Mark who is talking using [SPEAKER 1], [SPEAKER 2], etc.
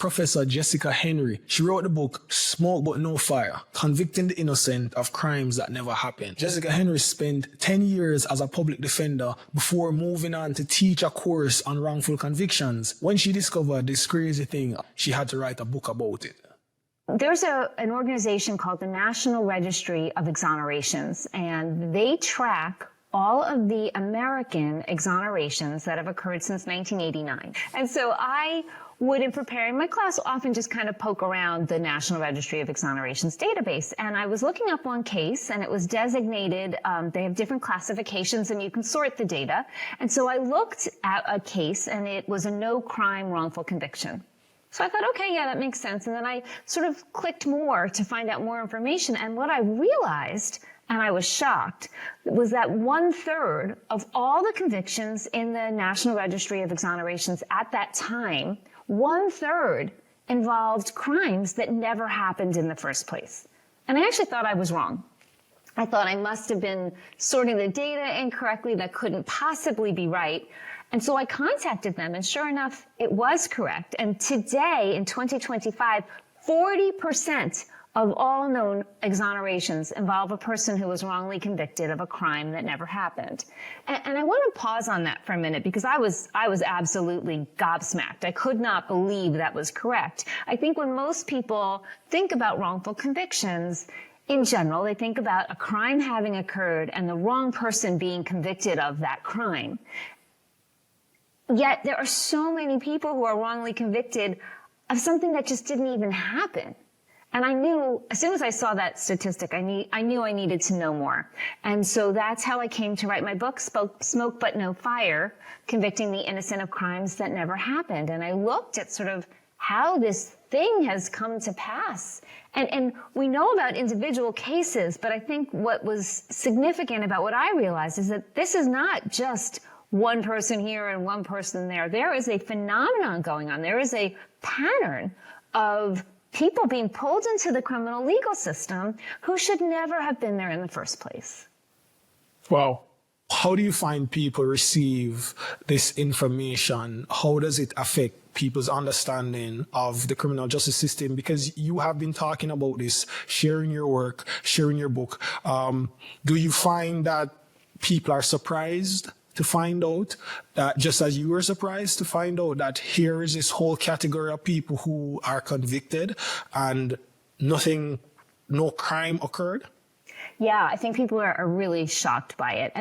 [SPEAKER 1] Professor Jessica Henry. She wrote the book Smoke But No Fire, Convicting the Innocent of Crimes That Never Happened. Jessica Henry spent 10 years as a public defender before moving on to teach a course on wrongful convictions. When she discovered this crazy thing, she had to write a book about it.
[SPEAKER 2] There's an organization called the National Registry of Exonerations, and they track all of the American exonerations that have occurred since 1989. And so I would, in preparing my class, often just kind of poke around the National Registry of Exonerations database. And I was looking up one case, and it was designated, they have different classifications, and you can sort the data. And so I looked at a case, and it was a no-crime wrongful conviction. So I thought, okay, yeah, that makes sense. And then I sort of clicked more to find out more information. And what I realized, and I was shocked, was that 1/3 of all the convictions in the National Registry of Exonerations at that time, 1/3 involved crimes that never happened in the first place. And I actually thought I was wrong. I thought I must have been sorting the data incorrectly. That couldn't possibly be right. And so I contacted them, and sure enough, it was correct. And today, in 2025, 40% of all known exonerations involve a person who was wrongly convicted of a crime that never happened. And I want to pause on that for a minute, because I was absolutely gobsmacked. I could not believe that was correct. I think when most people think about wrongful convictions, in general, they think about a crime having occurred and the wrong person being convicted of that crime. Yet there are so many people who are wrongly convicted of something that just didn't even happen. And I knew, as soon as I saw that statistic, I knew I needed to know more. And so that's how I came to write my book, Smoke But No Fire, Convicting the Innocent of Crimes That Never Happened. And I looked at sort of how this thing has come to pass. And we know about individual cases, but I think what was significant about what I realized is that this is not just one person here and one person there. There is a phenomenon going on. There is a pattern of people being pulled into the criminal legal system who should never have been there in the first place.
[SPEAKER 1] Wow. How do you find people receive this information? How does it affect people's understanding of the criminal justice system? Because you have been talking about this, sharing your work, sharing your book. Do you find that people are surprised to find out that, just as you were surprised to find out that here is this whole category of people who are convicted and no crime occurred?
[SPEAKER 2] Yeah, I think people are really shocked by it.